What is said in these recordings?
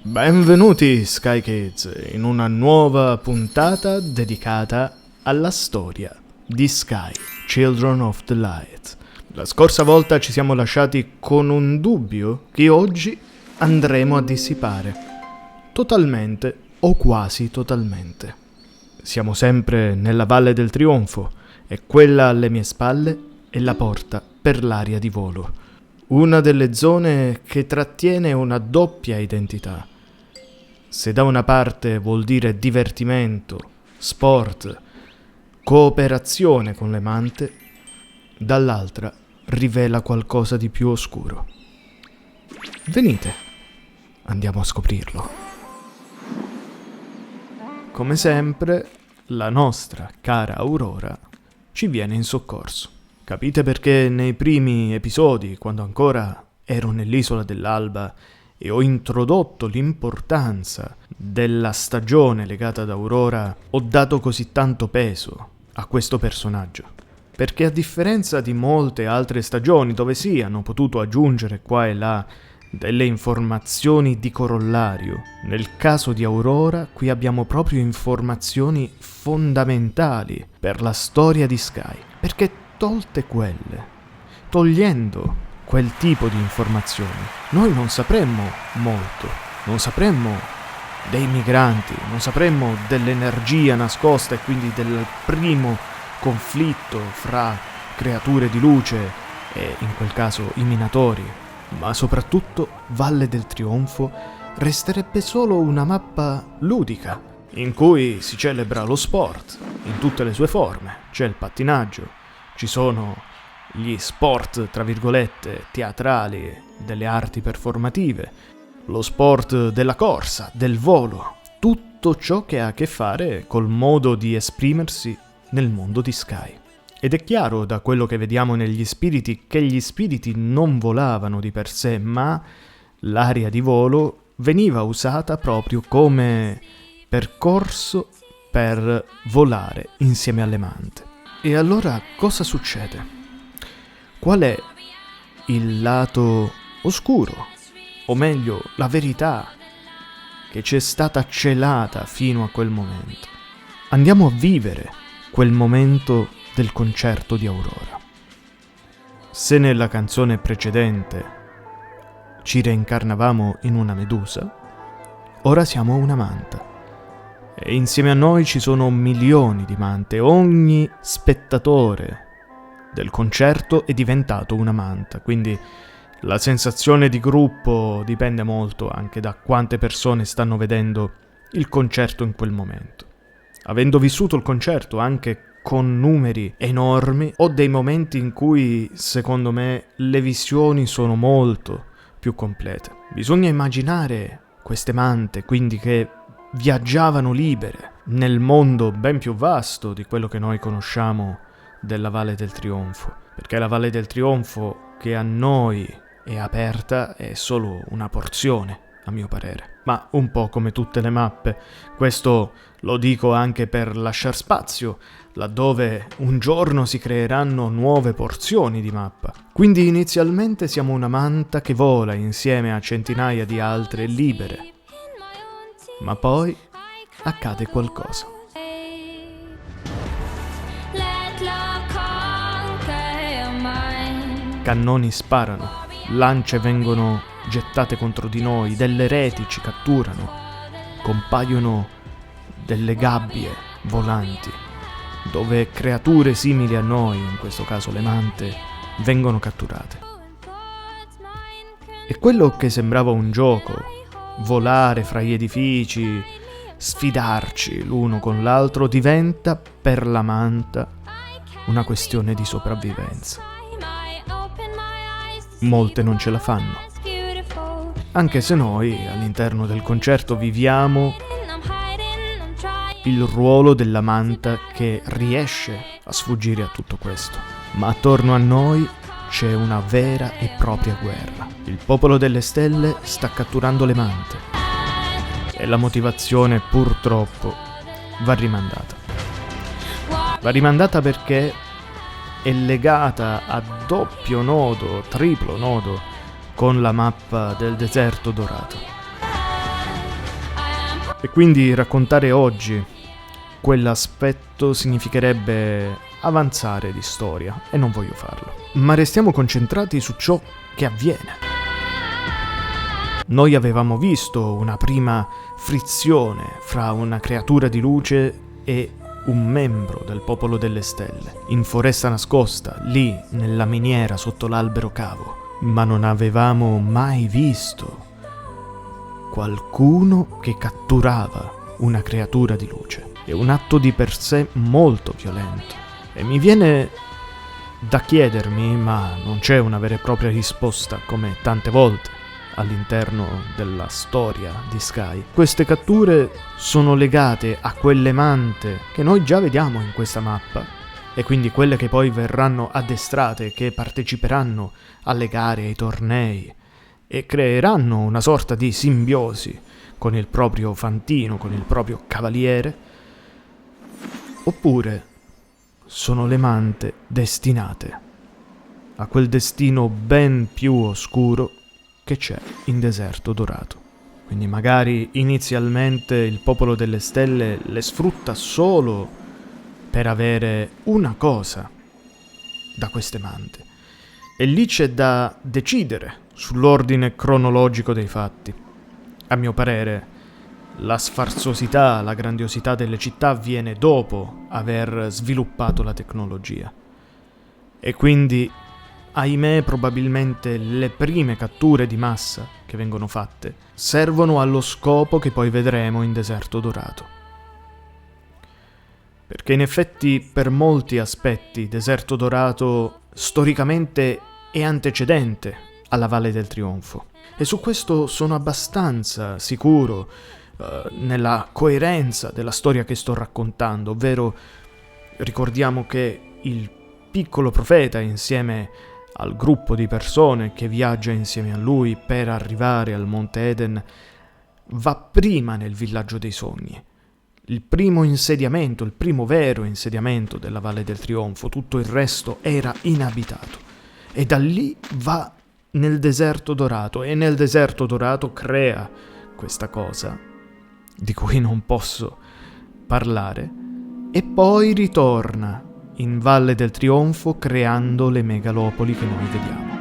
Benvenuti Sky Kids in una nuova puntata dedicata alla storia di Sky, Children of the Light. La scorsa volta ci siamo lasciati con un dubbio che oggi andremo a dissipare, totalmente o quasi totalmente. Siamo sempre nella Valle del Trionfo e quella alle mie spalle è la porta per l'area di volo, una delle zone che trattiene una doppia identità. Se da una parte vuol dire divertimento, sport, cooperazione con le mante, dall'altra rivela qualcosa di più oscuro. Venite, andiamo a scoprirlo. Come sempre, la nostra cara Aurora ci viene in soccorso. Capite perché nei primi episodi, quando ancora ero nell'isola dell'Alba e ho introdotto l'importanza della stagione legata ad Aurora, ho dato così tanto peso a questo personaggio? Perché a differenza di molte altre stagioni dove sì, hanno potuto aggiungere qua e là delle informazioni di corollario, nel caso di Aurora qui abbiamo proprio informazioni fondamentali per la storia di Sky, perché togliendo quel tipo di informazioni, noi non sapremmo molto, non sapremmo dei migranti, non sapremmo dell'energia nascosta e quindi del primo conflitto fra creature di luce e in quel caso i minatori, ma soprattutto Valle del Trionfo resterebbe solo una mappa ludica in cui si celebra lo sport in tutte le sue forme. C'è il pattinaggio, ci sono gli sport, tra virgolette, teatrali, delle arti performative, lo sport della corsa, del volo, tutto ciò che ha a che fare col modo di esprimersi nel mondo di Sky. Ed è chiaro da quello che vediamo negli spiriti che gli spiriti non volavano di per sé, ma l'area di volo veniva usata proprio come percorso per volare insieme alle mante. E allora cosa succede? Qual è il lato oscuro, o meglio, la verità che ci è stata celata fino a quel momento? Andiamo a vivere quel momento del concerto di Aurora. Se nella canzone precedente ci reincarnavamo in una medusa, ora siamo una manta. E insieme a noi ci sono milioni di mante, ogni spettatore del concerto è diventato una manta, quindi la sensazione di gruppo dipende molto anche da quante persone stanno vedendo il concerto in quel momento. Avendo vissuto il concerto anche con numeri enormi, ho dei momenti in cui, secondo me, le visioni sono molto più complete. Bisogna immaginare queste mante, quindi, che viaggiavano libere nel mondo ben più vasto di quello che noi conosciamo della Valle del Trionfo, perché la Valle del Trionfo che a noi è aperta è solo una porzione, a mio parere, ma un po' come tutte le mappe. Questo lo dico anche per lasciar spazio laddove un giorno si creeranno nuove porzioni di mappa. Quindi inizialmente siamo una manta che vola insieme a centinaia di altre libere, ma poi accade qualcosa. Cannoni sparano, lance vengono gettate contro di noi, delle reti ci catturano, compaiono delle gabbie volanti, dove creature simili a noi, in questo caso le mante, vengono catturate. E quello che sembrava un gioco, volare fra gli edifici, sfidarci l'uno con l'altro, diventa per la manta una questione di sopravvivenza. Molte non ce la fanno, anche se noi all'interno del concerto viviamo il ruolo della manta che riesce a sfuggire a tutto questo. Ma attorno a noi c'è una vera e propria guerra. Il popolo delle stelle sta catturando le mante e la motivazione purtroppo va rimandata. Va rimandata perché è legata a doppio nodo, triplo nodo, con la mappa del deserto dorato. E quindi raccontare oggi quell'aspetto significherebbe avanzare di storia e non voglio farlo. Ma restiamo concentrati su ciò che avviene. Noi avevamo visto una prima frizione fra una creatura di luce e un membro del popolo delle stelle, in foresta nascosta, lì nella miniera sotto l'albero cavo, ma non avevamo mai visto qualcuno che catturava una creatura di luce. È un atto di per sé molto violento e mi viene da chiedermi, ma non c'è una vera e propria risposta come tante volte all'interno della storia di Sky. Queste catture sono legate a quelle mante che noi già vediamo in questa mappa e quindi quelle che poi verranno addestrate, che parteciperanno alle gare, ai tornei e creeranno una sorta di simbiosi con il proprio fantino, con il proprio cavaliere, oppure sono le mante destinate a quel destino ben più oscuro che c'è in Deserto Dorato. Quindi magari inizialmente il popolo delle stelle le sfrutta solo per avere una cosa da queste mante. E lì c'è da decidere sull'ordine cronologico dei fatti. A mio parere, la sfarzosità, la grandiosità delle città avviene dopo aver sviluppato la tecnologia. E quindi, ahimè, probabilmente le prime catture di massa che vengono fatte servono allo scopo che poi vedremo in Deserto Dorato. Perché in effetti per molti aspetti Deserto Dorato storicamente è antecedente alla Valle del Trionfo. E su questo sono abbastanza sicuro nella coerenza della storia che sto raccontando, ovvero ricordiamo che il piccolo profeta insieme al gruppo di persone che viaggia insieme a lui per arrivare al Monte Eden va prima nel villaggio dei sogni. Il primo insediamento, il primo vero insediamento della Valle del Trionfo, tutto il resto era inabitato. E da lì va nel Deserto Dorato e nel Deserto Dorato crea questa cosa di cui non posso parlare e poi ritorna in Valle del Trionfo creando le megalopoli che noi vediamo.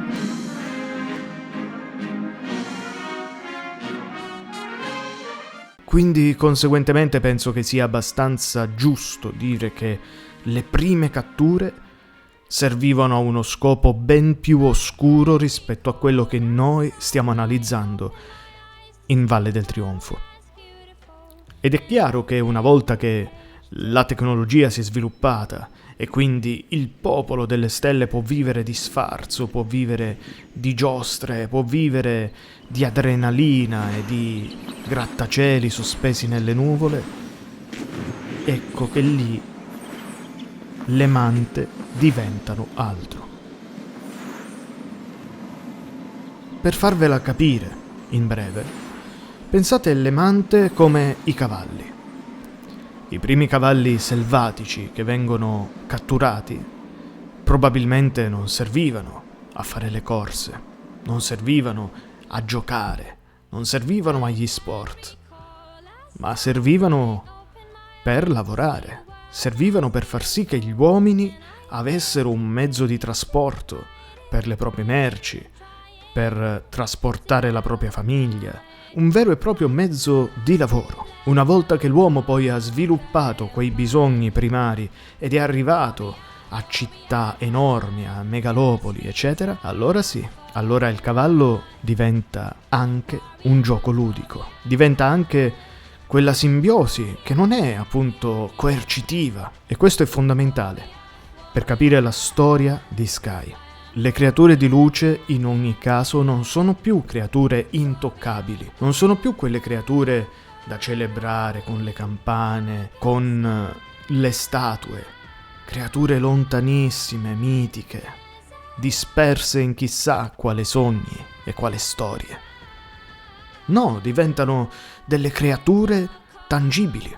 Quindi conseguentemente penso che sia abbastanza giusto dire che le prime catture servivano a uno scopo ben più oscuro rispetto a quello che noi stiamo analizzando in Valle del Trionfo. Ed è chiaro che una volta che la tecnologia si è sviluppata e quindi il popolo delle stelle può vivere di sfarzo, può vivere di giostre, può vivere di adrenalina e di grattacieli sospesi nelle nuvole, ecco che lì le mante diventano altro. Per farvela capire, in breve, pensate alle mante come i cavalli. I primi cavalli selvatici che vengono catturati probabilmente non servivano a fare le corse, non servivano a giocare, non servivano agli sport, ma servivano per lavorare, servivano per far sì che gli uomini avessero un mezzo di trasporto per le proprie merci, per trasportare la propria famiglia, un vero e proprio mezzo di lavoro. Una volta che l'uomo poi ha sviluppato quei bisogni primari ed è arrivato a città enormi, a megalopoli, eccetera, allora sì, allora il cavallo diventa anche un gioco ludico, diventa anche quella simbiosi che non è appunto coercitiva, e questo è fondamentale per capire la storia di Sky. Le creature di luce in ogni caso non sono più creature intoccabili, non sono più quelle creature da celebrare con le campane, con le statue, creature lontanissime, mitiche, disperse in chissà quale sogni e quale storie. No, diventano delle creature tangibili,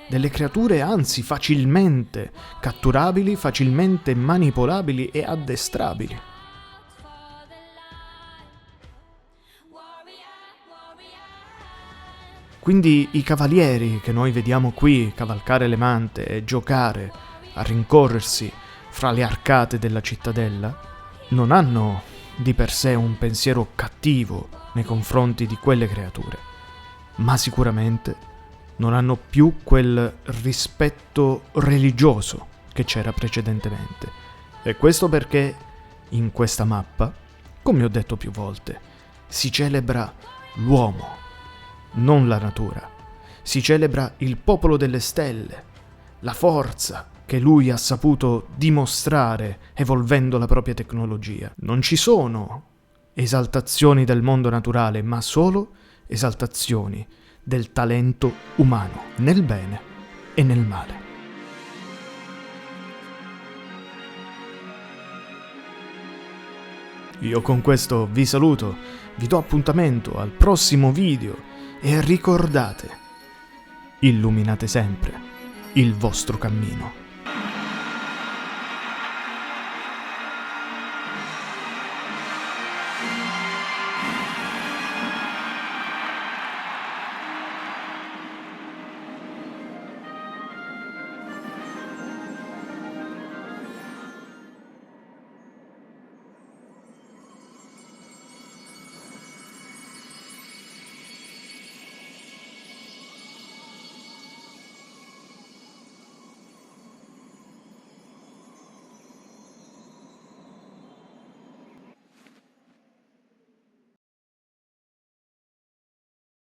delle creature anzi facilmente catturabili, facilmente manipolabili e addestrabili. Quindi i cavalieri che noi vediamo qui cavalcare le mante e giocare a rincorrersi fra le arcate della cittadella non hanno di per sé un pensiero cattivo nei confronti di quelle creature, ma sicuramente non hanno più quel rispetto religioso che c'era precedentemente. E questo perché in questa mappa, come ho detto più volte, si celebra l'uomo, non la natura. Si celebra il popolo delle stelle, la forza che lui ha saputo dimostrare evolvendo la propria tecnologia. Non ci sono esaltazioni del mondo naturale, ma solo esaltazioni del talento umano, nel bene e nel male. Io con questo vi saluto, vi do appuntamento al prossimo video e ricordate, illuminate sempre il vostro cammino.